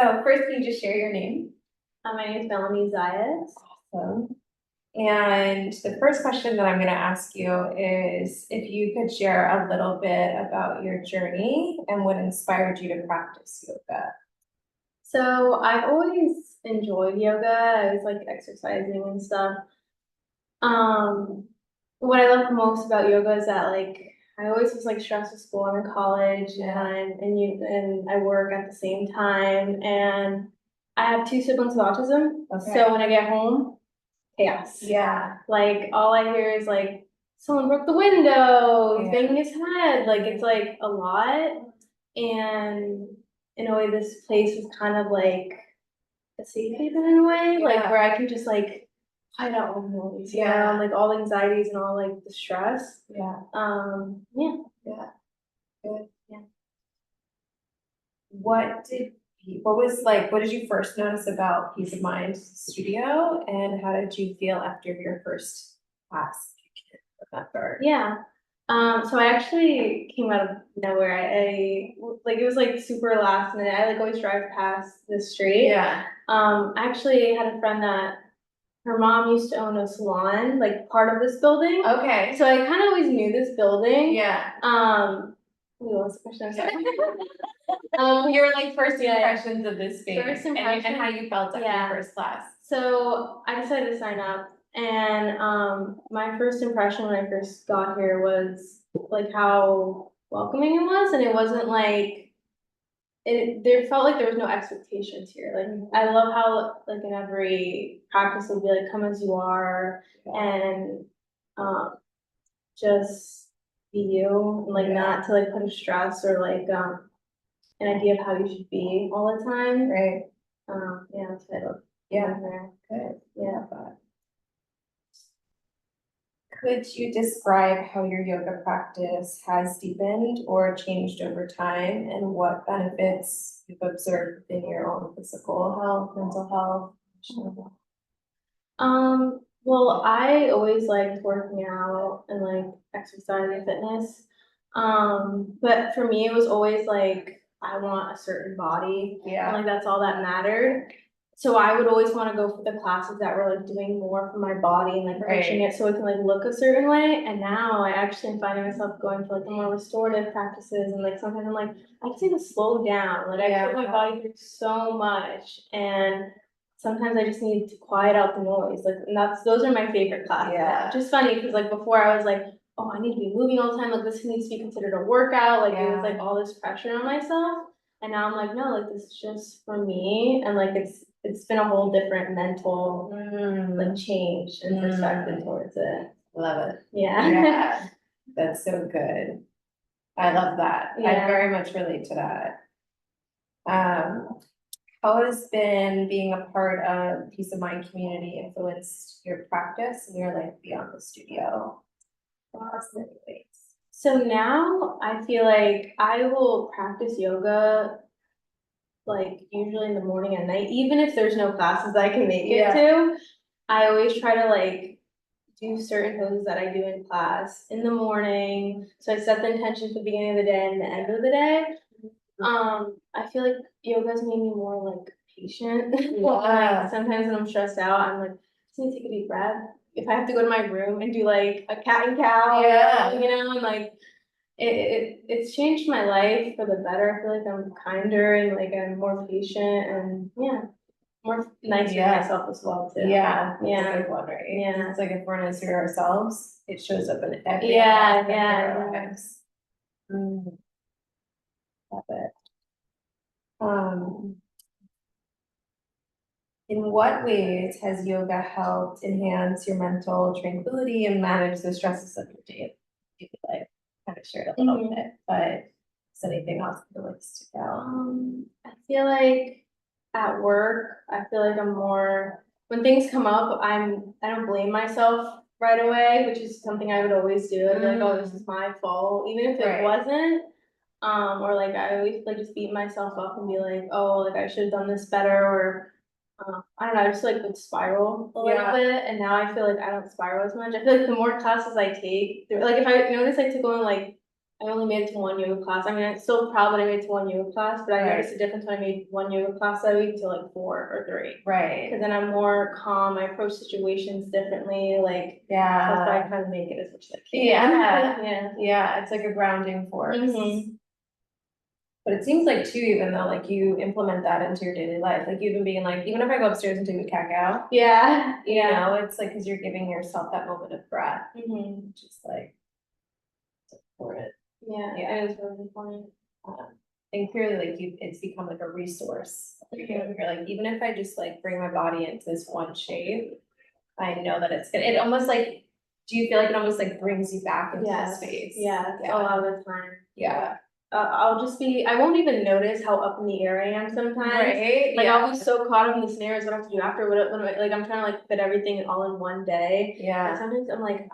So first, can you just share your name? My name is Melanie Zayas. Awesome. And the first question that I'm going to ask you is if you could share a little bit about your journey and what inspired you to practice yoga. So I've always enjoyed yoga. I was like exercising and stuff. What I love most about yoga is that like I always was like stressed with school. I'm in college and I work at the same time, and I have two siblings with autism. Okay. So when I get home, chaos. Yeah. Like all I hear is like someone broke the window, he's Yeah. banging his head. Like it's like a lot. And in a way, this place is kind of like a safe haven in a way, like Yeah. where I can just like hide out all the noise, you Yeah. know, like all the anxieties and all like the stress. Yeah. Yeah. Yeah. Good. Yeah. What did you first notice about Peace of Mind Studio, and how did you feel after your first class? Remember? Yeah. So I actually came out of nowhere. I like it was like super last minute. I like always drive past the street. Yeah. I actually had a friend that her mom used to own a salon, like part of this building. Okay. So I kind of always knew this building. Yeah. Wait, what was the question? I'm sorry. Your like first impressions of this space First and impression? how you felt after your first class. So I decided to sign up, and my first impression when I first got here was like how welcoming it was, and it wasn't like there felt like there was no expectations here. Like I love how like in every practice it'll be like come as you are and just be you and like not to like put a stress or like an idea of how you should be all the time. Right. Yeah, that's what I love. Yeah. There. Good. Yeah. Could you describe how your yoga practice has deepened or changed over time, and what benefits you've observed in your own physical health, mental health, emotional health? Well, I always liked working out and like exercise and fitness. But for me, it was always like I want a certain body. Yeah. And like that's all that mattered. So I would always want to go for the classes that were like doing more for my body and like pushing it so it can like look a certain way. And now I actually am finding myself going for like the more restorative practices, and like sometimes I'm like, I just need to slow down. Like I put my body through so much, and sometimes I just need to quiet out the noise. Like, and those are my favorite classes. Yeah. Which is funny because like before I was like, oh, I need to be moving all the time. Like this needs to be considered a workout. Like it was like all this pressure on myself. And now I'm like, no, like this is just for me. And like it's been a whole different mental like change and perspective towards it. Love it. Yeah. Yeah. That's so good. I love that. I Yeah. very much relate to that. How has been being a part of Peace of Mind community influenced your practice and your life beyond the studio? So now I feel like I will practice yoga like usually in the morning and night, even if there's no classes I can make it to. I always try to like do certain poses that I do in class in the morning. So I set the intention for the beginning of the day and the end of the day. I feel like yoga's made me more like patient. Like sometimes when I'm stressed out, I'm like, just need to take a deep breath. If I have to go to my room and do like a cat and cow, you know, and like it's changed my life for the better. I feel like I'm kinder and like I'm more patient and more nicer to myself as well too. Yeah, Yeah. that's a good one, right? Yeah. It's like if we're nicer to ourselves, it shows up in every Yeah, aspect of our lives. Love it. In what ways has yoga helped enhance your mental tranquility and manage the stresses of your daily life? Kind of shared a little bit, but is anything else that really stick out? I feel like at work, I feel like I'm more when things come up, I don't blame myself right away, which is something I would always do. I'd be like, oh, this is my fault, even if it wasn't. Or like I always like just beat myself up and be like, oh, like I should have done this better, or I don't know, I just like would spiral a little bit, and now I feel like I don't spiral as much. I feel like the more classes I take, like if I notice I took only like I only made it to one yoga class. I mean, I'm still proud that I made it to one yoga class, but I Right. noticed a difference when I made one yoga class that week to like 4 or 3. Right. Cause then I'm more calm, I approach situations differently, like, that's why I Yeah. try to make it as much as I can. Yeah. Yeah. Yeah, it's like a grounding force. Mhm. But it seems like too, even though like you implement that into your daily life, like even being like, even if I go upstairs and take a cacao, Yeah, you yeah. know, it's like, cause you're giving yourself that moment of breath, Mhm. which is like important. Yeah, Yeah. it is really important. And clearly like you, it's become like a resource for you. Mhm. You're like, even if I just like bring my body into this one shape, I know that it's good. It almost like, do you feel like it almost like brings you back into the Yes, space? yes, a Yeah. lot of the time. Yeah. I'll just be, I won't even notice how up in the air I am sometimes. Right, Like yeah. I'll be so caught up in the scenarios, what I have to do after, like I'm trying to like fit everything all in one day. And Yeah, sometimes I'm like,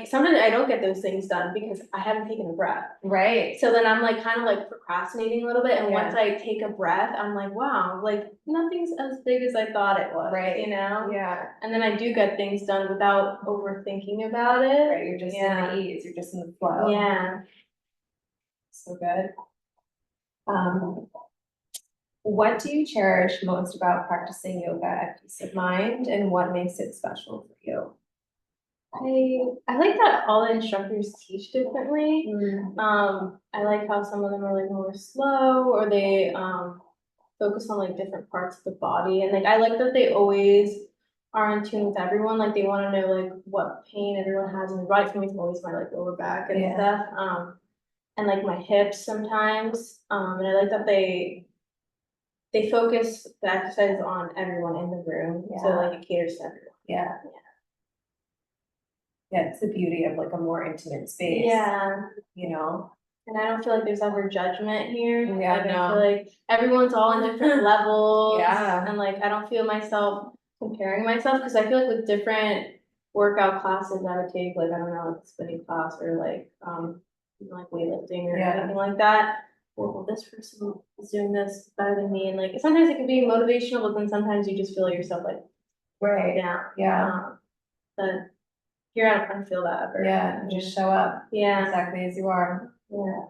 sometimes I don't get those things done because I haven't taken a breath. right. So then I'm like kind of like procrastinating a little bit, and Yeah. once I take a breath, I'm like, wow, like nothing's as big as I thought it was, Right. you know? Yeah, And then I do get things done without overthinking about it. right, you're just in Yeah. the ease, you're just in the flow. Yeah. So good. What do you cherish most about practicing yoga at Peace of Mind, and what makes it special for you? I like that all the instructors teach differently. Mm. I like how some of them are like more slow, or they focus on like different parts of the body, and like I like that they always are in tune with everyone. Like they want to know like what pain everyone has in their body. For me, it's always my like lower back and Yeah. stuff. And like my hips sometimes. And I like that they focus the exercise on everyone in the room, so Yeah. like it caters to everyone. Yeah. Yeah, it's the beauty of like a more intimate space. Yeah. You know? And I don't feel like there's ever judgment here. Yeah, Like, I no. feel like everyone's all in different levels. Yeah. And like, I don't feel myself comparing myself, because I feel like with different workout classes I would take, like, I don't know, like spinning class or like, even like weightlifting or Yeah. anything like that. Well, this person is doing this better than me. And like, sometimes it can be motivational, but then sometimes you just feel yourself like Right. down. Yeah. But here I don't feel that ever. Yeah, just show up. Yeah. Exactly as you are. Yeah.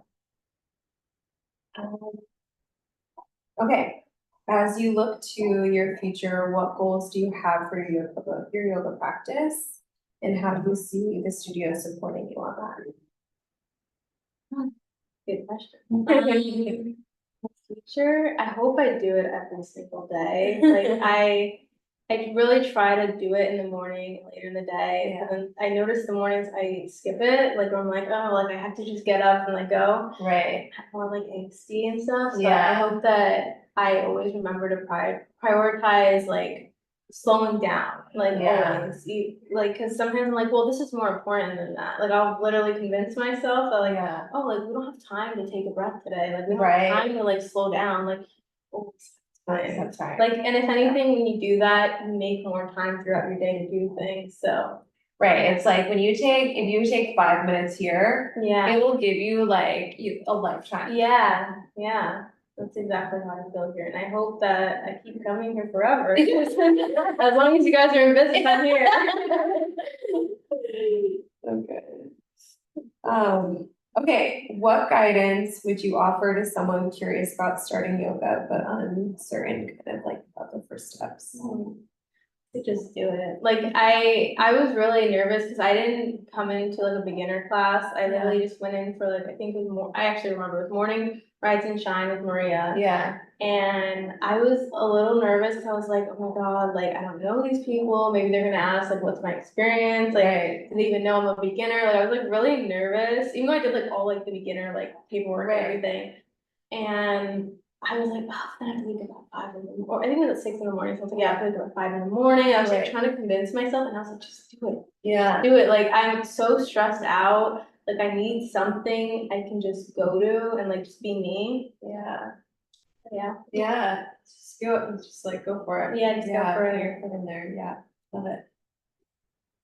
Okay, as you look to your future, what goals do you have for your yoga practice? And how do you see the studio supporting you on that? Good question. Future, I hope I do it every single day. Like I really try to do it in the morning, later in the day. Yeah. But then I notice the mornings I skip it. Like I'm like, oh, like I have to just get up and like go. Right. I'm more like angsty and stuff. So Yeah. I hope that I always remember to prioritize like slowing down, like Yeah. always. Like, cause sometimes I'm like, well, this is more important than that. Like I'll literally convince myself that like, Yeah. oh, like we don't have time to take a breath today. Like we don't Right. have time to like slow down. Like, oh, That's right. like, and if anything, when you do that, you make more time throughout your day to do things. So Right, it's like when if you take 5 minutes here, yeah, it will give you like a lifetime. yeah, yeah. That's exactly how I feel here, and I hope that I keep coming here forever. As long as you guys are in business, I'm here. Okay. Okay, what guidance would you offer to someone curious about starting yoga but uncertain kind of like about the first steps? To just do it. Like I was really nervous because I didn't come into like a beginner class. I literally just went in for like, I think it was more, I actually remember it was Morning Rise and Shine with Maria. Yeah. And I was a little nervous because I was like, oh my God, like I don't know these people. Maybe they're gonna ask like what's my experience? Like Right. do they even know I'm a beginner? Like I was like really nervous, even though I did like all like the beginner like paperwork and everything. And I was like, oh, then I have to wake up at 5 in the morning, or I think it was at 6 in the morning. So I was like, yeah, I have to wake up at 5 in the morning. I was like trying to convince myself, and I was like, just do it. Yeah. Do it. Like I'm so stressed out. Like I need something I can just go to and like just be me. Yeah. Yeah. Yeah. Just like go for it. Yeah, just go for Put it. your foot in there. Yeah. Love it.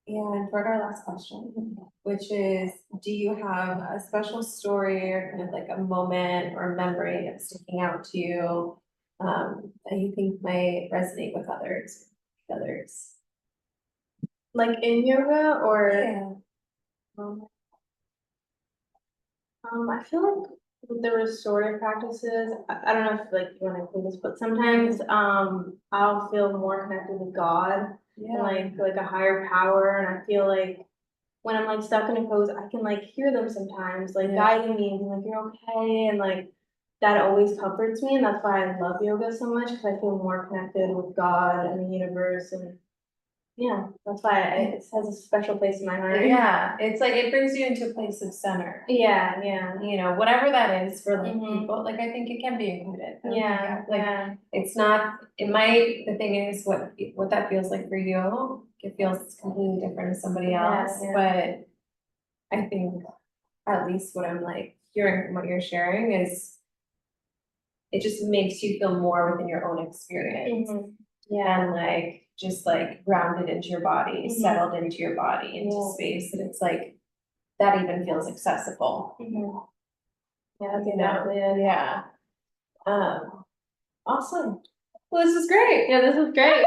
And for our last question, which is, do you have a special story or kind of like a moment or memory that's sticking out to you, that you think might resonate with others? Like in yoga or Yeah. I feel like with the restorative practices, I don't know if like you wanna include this, but sometimes, I'll feel more connected with God and like a higher power, and I feel like when I'm like stuck in a pose, I can like hear them sometimes, like Yeah. guiding me and being like, you're okay, and like that always comforts me, and that's why I love yoga so much, because I feel more connected with God and the universe, and yeah, that's why it has a special place in my heart. Yeah, it's like, it brings you into a place of center. Yeah. You know, whatever that is for like Mhm. people, like, I think it can be included. I don't think Yeah, like, yeah. it's not, it might, the thing is, what that feels like for you, it feels completely different to somebody Yeah, else, yeah. but I think at least what I'm like hearing from what you're sharing is it just makes you feel more within your own experience. Yeah. And like, just like grounded into your body, Mhm. settled into your body, into Yeah. space, that it's like, that even feels accessible, Yeah, that's you know? exactly it. Yeah. Awesome. Well, this is great. Yeah, this is great.